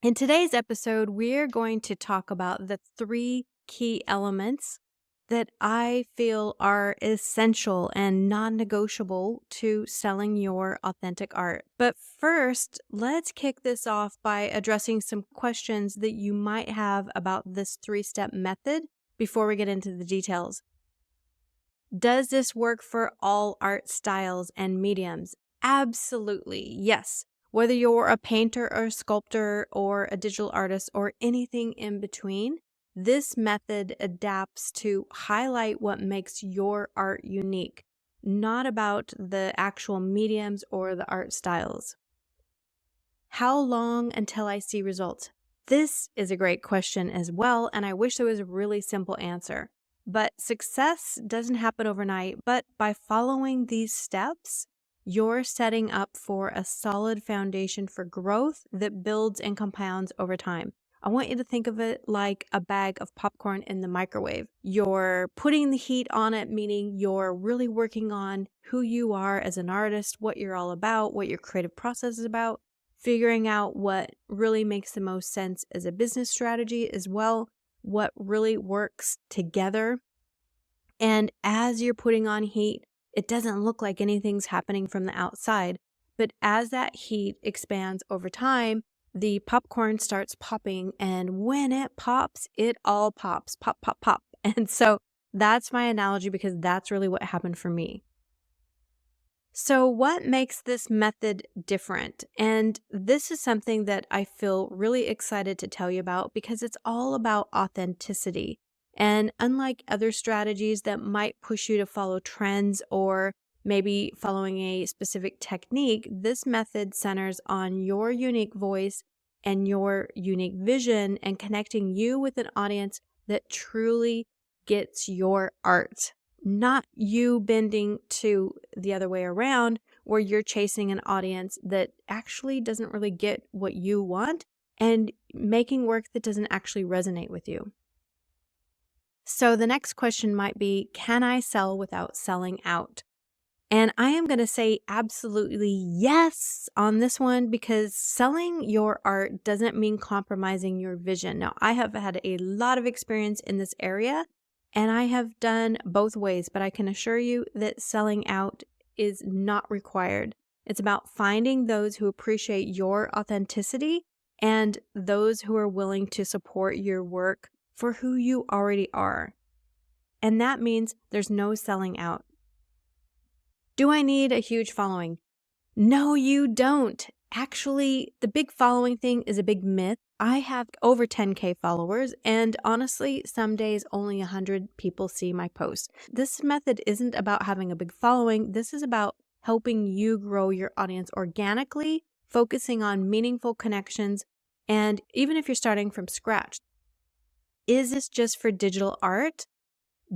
In today's episode, we're going to talk about the three key elements that I feel are essential and non-negotiable to selling your authentic art. But first, let's kick this off by addressing some questions that you might have about this three-step method before we get into the details. Does this work for all art styles and mediums? Absolutely, yes. Whether you're a painter or a sculptor or a digital artist or anything in between, this method adapts to highlight what makes your art unique, not about the actual mediums or the art styles. How long until I see results? This is a great question as well, and I wish there was a really simple answer. But success doesn't happen overnight, but by following these steps, you're setting up for a solid foundation for growth that builds and compounds over time. I want you to think of it like a bag of popcorn in the microwave. You're putting the heat on it, meaning you're really working on who you are as an artist, what you're all about, what your creative process is about, figuring out what really makes the most sense as a business strategy as well, what really works together. And as you're putting on heat, it doesn't look like anything's happening from the outside. But as that heat expands over time, the popcorn starts popping. And when it pops, it all pops. Pop, pop, pop. And so that's my analogy because that's really what happened for me. So what makes this method different? And this is something that I feel really excited to tell you about because it's all about authenticity. And unlike other strategies that might push you to follow trends or maybe following a specific technique, this method centers on your unique voice and your unique vision and connecting you with an audience that truly gets your art. Not you bending to the other way around where you're chasing an audience that actually doesn't really get what you want and making work that doesn't actually resonate with you. So the next question might be, can I sell without selling out? And I am going to say absolutely yes on this one because selling your art doesn't mean compromising your vision. Now, I have had a lot of experience in this area and I have done both ways, but I can assure you that selling out is not required. It's about finding those who appreciate your authenticity and those who are willing to support your work for who you already are. And that means there's no selling out. Do I need a huge following? No, you don't. Actually, the big following thing is a big myth. I have over 10K followers, and honestly, some days only 100 people see my posts. This method isn't about having a big following. This is about helping you grow your audience organically, focusing on meaningful connections, and even if you're starting from scratch. Is this just for digital art?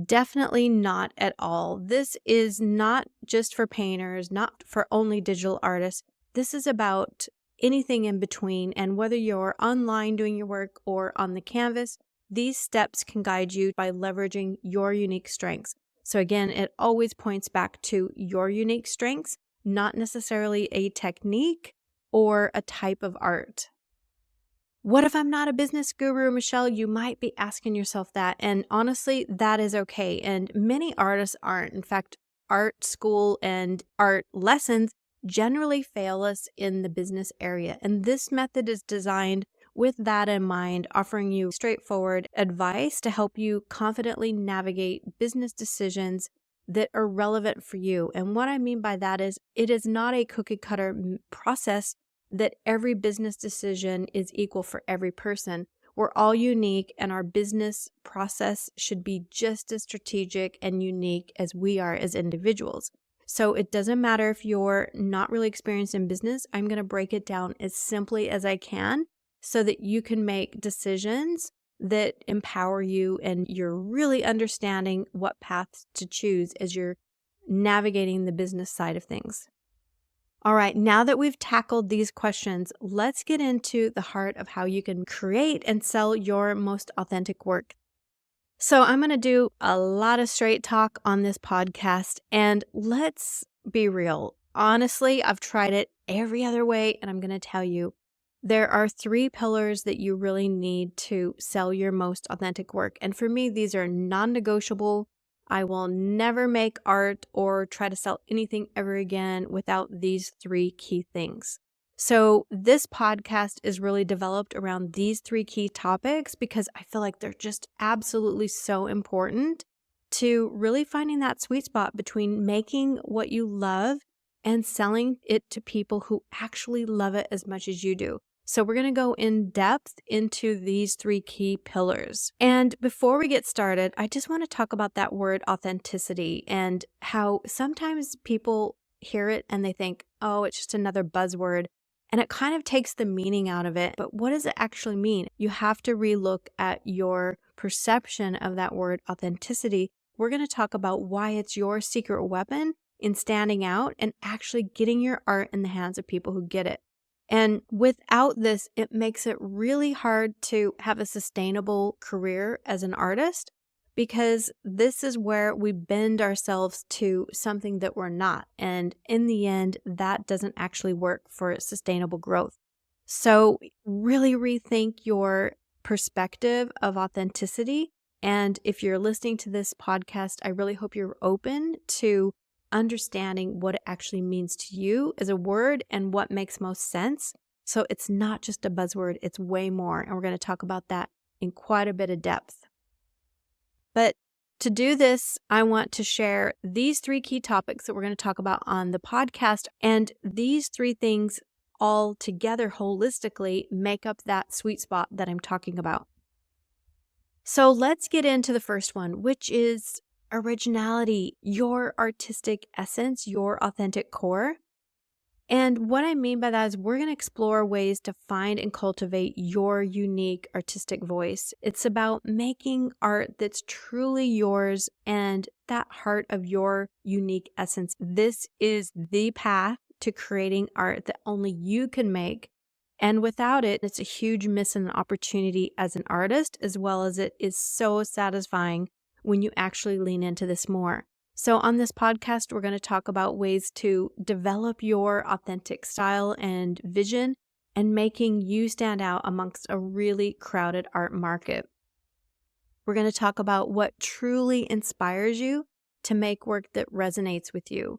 Definitely not at all. This is not just for painters, not for only digital artists. This is about anything in between. And whether you're online doing your work or on the canvas, these steps can guide you by leveraging your unique strengths. So again, it always points back to your unique strengths, not necessarily a technique or a type of art. What if I'm not a business guru, Michelle? You might be asking yourself that. And honestly, that is okay. And many artists aren't. In fact, art school and art lessons generally fail us in the business area. And this method is designed with that in mind, offering you straightforward advice to help you confidently navigate business decisions that are relevant for you. And what I mean by that is it is not a cookie cutter process that every business decision is equal for every person. We're all unique, and our business process should be just as strategic and unique as we are as individuals. So it doesn't matter if you're not really experienced in business. I'm going to break it down as simply as I can so that you can make decisions that empower you and you're really understanding what paths to choose as you're navigating the business side of things. All right, now that we've tackled these questions, let's get into the heart of how you can create and sell your most authentic work. So I'm going to do a lot of straight talk on this podcast, and let's be real. Honestly, I've tried it every other way, and I'm going to tell you, There are three pillars that you really need to sell your most authentic work. And for me, these are non-negotiable. I will never make art or try to sell anything ever again without these three key things. So this podcast is really developed around these three key topics because I feel like they're just absolutely so important to really finding that sweet spot between making what you love and selling it to people who actually love it as much as you do. So we're going to go in depth into these three key pillars. And before we get started, I just want to talk about that word authenticity and how sometimes people hear it and they think, oh, it's just another buzzword. And it kind of takes the meaning out of it. But what does it actually mean? You have to relook at your perception of that word authenticity. We're going to talk about why it's your secret weapon in standing out and actually getting your art in the hands of people who get it. And without this, it makes it really hard to have a sustainable career as an artist because this is where we bend ourselves to something that we're not. And in the end, that doesn't actually work for sustainable growth. So really rethink your perspective of authenticity. And if you're listening to this podcast, I really hope you're open to understanding what it actually means to you as a word and what makes most sense. So it's not just a buzzword, it's way more. And we're going to talk about that in quite a bit of depth. But to do this, I want to share these three key topics that we're going to talk about on the podcast. And these three things all together holistically make up that sweet spot that I'm talking about. So let's get into the first one, which is originality, your artistic essence, your authentic core. And what I mean by that is we're going to explore ways to find and cultivate your unique artistic voice. It's about making art that's truly yours and that heart of your unique essence. This is the path to creating art that only you can make. And without it, it's a huge miss and opportunity as an artist, as well as it is so satisfying when you actually lean into this more. So on this podcast, we're going to talk about ways to develop your authentic style and vision and making you stand out amongst a really crowded art market. We're going to talk about what truly inspires you to make work that resonates with you.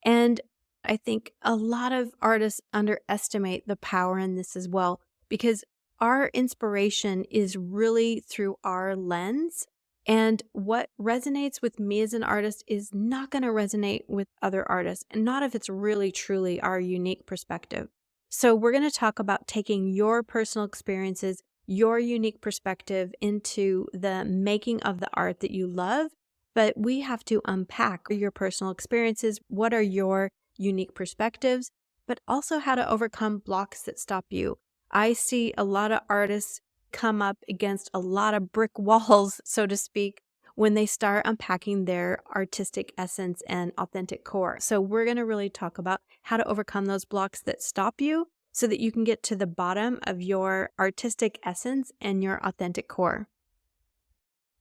And I think a lot of artists underestimate the power in this as well, because our inspiration is really through our lens. And what resonates with me as an artist is not going to resonate with other artists, and not if it's really, truly our unique perspective. So we're going to talk about taking your personal experiences, your unique perspective into the making of the art that you love. But we have to unpack your personal experiences. What are your unique perspectives, but also how to overcome blocks that stop you. I see a lot of artists come up against a lot of brick walls, so to speak, when they start unpacking their artistic essence and authentic core. So we're going to really talk about how to overcome those blocks that stop you so that you can get to the bottom of your artistic essence and your authentic core.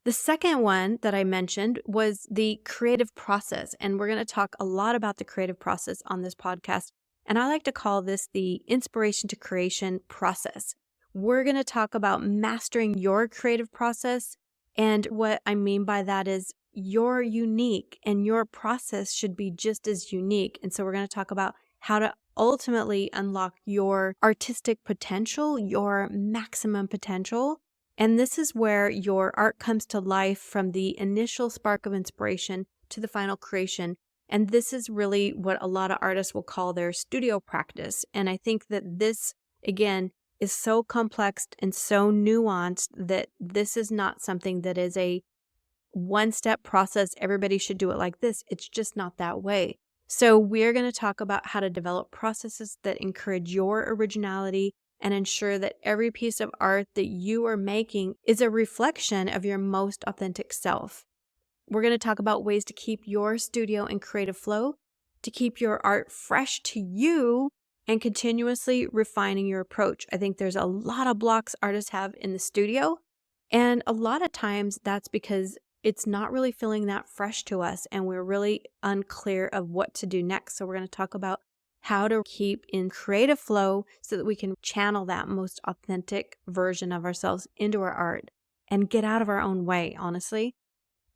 The second one that I mentioned was the creative process, and we're going to talk a lot about the creative process on this podcast, and I like to call this the inspiration to creation process. We're going to talk about mastering your creative process, and what I mean by that is you're unique, and your process should be just as unique, and so we're going to talk about how to ultimately unlock your artistic potential, your maximum potential. And this is where your art comes to life from the initial spark of inspiration to the final creation. And this is really what a lot of artists will call their studio practice. And I think that this, again, is so complex and so nuanced that this is not something that is a one-step process. Everybody should do it like this. It's just not that way. So we're going to talk about how to develop processes that encourage your originality and ensure that every piece of art that you are making is a reflection of your most authentic self. We're going to talk about ways to keep your studio in creative flow, to keep your art fresh to you, and continuously refining your approach. I think there's a lot of blocks artists have in the studio, and a lot of times that's because it's not really feeling that fresh to us, and we're really unclear of what to do next. So we're going to talk about how to keep in creative flow so that we can channel that most authentic version of ourselves into our art and get out of our own way, honestly.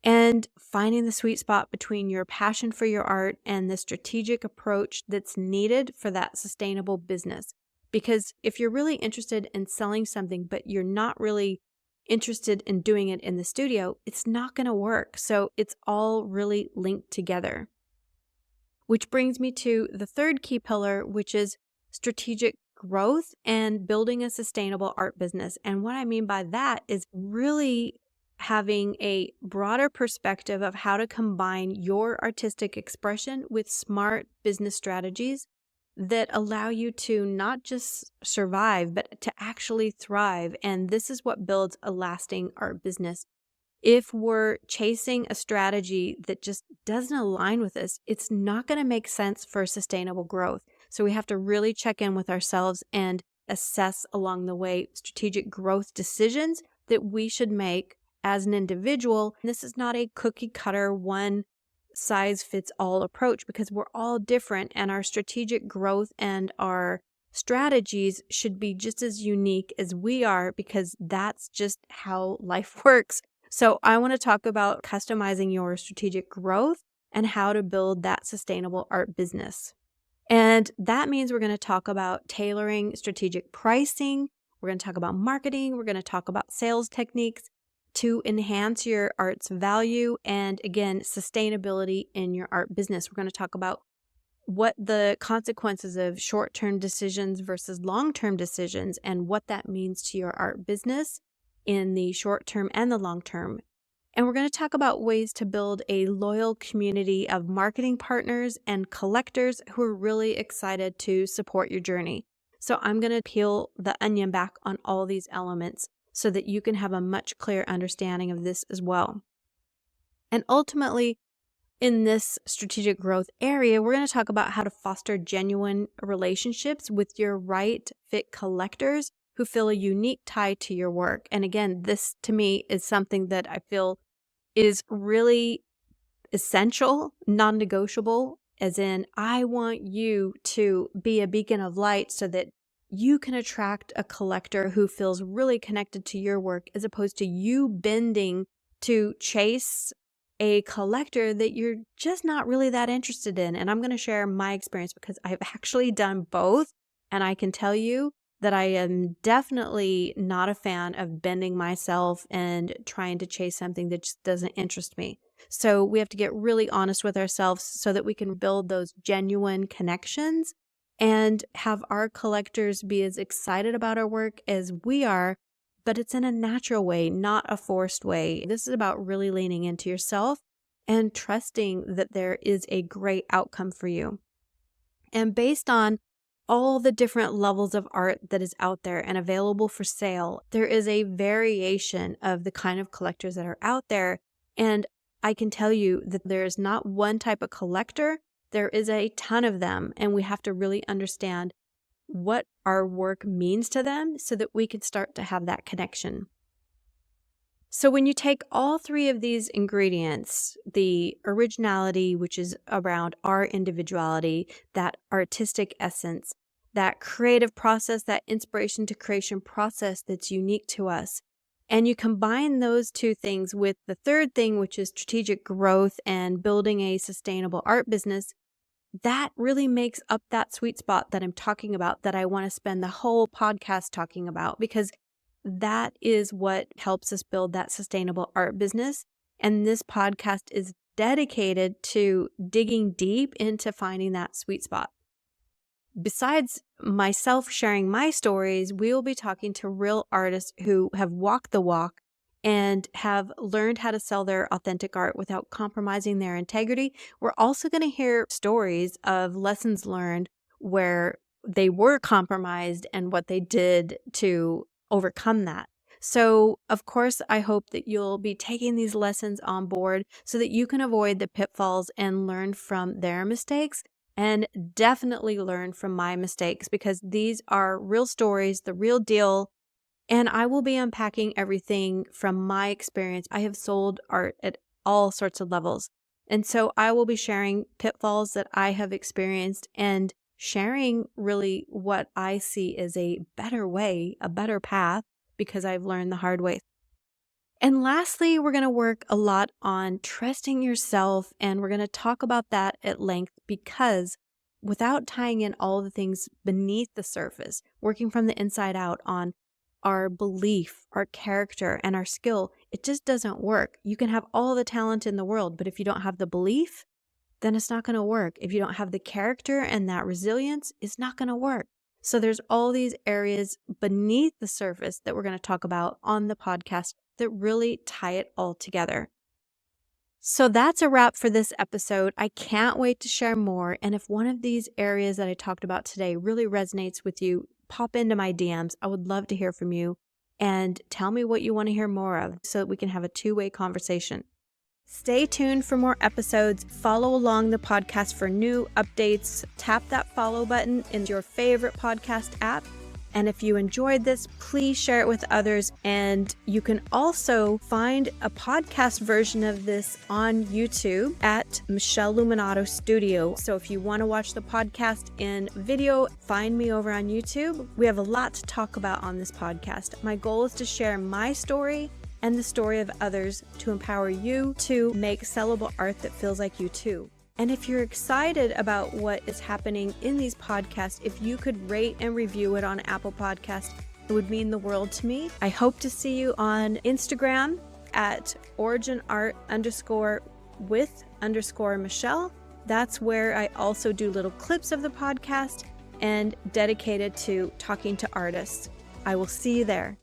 And finding the sweet spot between your passion for your art and the strategic approach that's needed for that sustainable business. Because if you're really interested in selling something, but you're not really interested in doing it in the studio, it's not going to work. So it's all really linked together. Which brings me to the third key pillar, which is strategic growth and building a sustainable art business. And what I mean by that is really having a broader perspective of how to combine your artistic expression with smart business strategies that allow you to not just survive, but to actually thrive. And this is what builds a lasting art business. If we're chasing a strategy that just doesn't align with us, it's not going to make sense for sustainable growth. So we have to really check in with ourselves and assess along the way strategic growth decisions that we should make as an individual. This is not a cookie cutter, one size fits all approach, because we're all different, and our strategic growth and our strategies should be just as unique as we are, because that's just how life works. So I want to talk about customizing your strategic growth and how to build that sustainable art business. And that means we're going to talk about tailoring strategic pricing. We're going to talk about marketing. We're going to talk about sales techniques to enhance your art's value and, again, sustainability in your art business. We're going to talk about what the consequences of short-term decisions versus long-term decisions and what that means to your art business in the short term and the long term. And we're going to talk about ways to build a loyal community of marketing partners and collectors who are really excited to support your journey. So I'm going to peel the onion back on all these elements so that you can have a much clearer understanding of this as well. And ultimately, in this strategic growth area, we're going to talk about how to foster genuine relationships with your right fit collectors who feel a unique tie to your work. And again, this to me is something that I feel is really essential, non-negotiable, as in I want you to be a beacon of light so that you can attract a collector who feels really connected to your work, as opposed to you bending to chase a collector that you're just not really that interested in. And I'm going to share my experience because I've actually done both. And I can tell you that I am definitely not a fan of bending myself and trying to chase something that just doesn't interest me. So we have to get really honest with ourselves so that we can build those genuine connections and have our collectors be as excited about our work as we are, but it's in a natural way, not a forced way. This is about really leaning into yourself and trusting that there is a great outcome for you. And based on all the different levels of art that is out there and available for sale, there is a variation of the kind of collectors that are out there. And I can tell you that there is not one type of collector. There is a ton of them, and we have to really understand what our work means to them so that we can start to have that connection. So when you take all three of these ingredients, the originality, which is around our individuality, that artistic essence, that creative process, that inspiration to creation process that's unique to us, and you combine those two things with the third thing, which is strategic growth and building a sustainable art business, that really makes up that sweet spot that I'm talking about, that I want to spend the whole podcast talking about, because that is what helps us build that sustainable art business. And this podcast is dedicated to digging deep into finding that sweet spot. Besides myself sharing my stories, we will be talking to real artists who have walked the walk and have learned how to sell their authentic art without compromising their integrity. We're also going to hear stories of lessons learned where they were compromised and what they did to overcome that. So, of course, I hope that you'll be taking these lessons on board so that you can avoid the pitfalls and learn from their mistakes, and definitely learn from my mistakes, because these are real stories, the real deal. And I will be unpacking everything from my experience. I have sold art at all sorts of levels. And so I will be sharing pitfalls that I have experienced and sharing really what I see as a better way, a better path, because I've learned the hard way. And lastly, we're going to work a lot on trusting yourself, and we're going to talk about that at length because without tying in all the things beneath the surface, working from the inside out on our belief, our character, and our skill, it just doesn't work. You can have all the talent in the world, but if you don't have the belief, then it's not going to work. If you don't have the character and that resilience, it's not going to work. So there's all these areas beneath the surface that we're going to talk about on the podcast that really tie it all together. So that's a wrap for this episode. I can't wait to share more. And if one of these areas that I talked about today really resonates with you, pop into my DMs. I would love to hear from you and tell me what you want to hear more of so that we can have a two-way conversation. Stay tuned for more episodes. Follow along the podcast for new updates. Tap that follow button in your favorite podcast app. And if you enjoyed this, please share it with others. And you can also find a podcast version of this on YouTube at Michele Luminato Studio. So if you want to watch the podcast in video, find me over on YouTube. We have a lot to talk about on this podcast. My goal is to share my story and the story of others to empower you to make sellable art that feels like you too. And if you're excited about what is happening in these podcasts, if you could rate and review it on Apple Podcasts, it would mean the world to me. I hope to see you on Instagram at originart_with_Michele. That's where I also do little clips of the podcast and dedicated to talking to artists. I will see you there.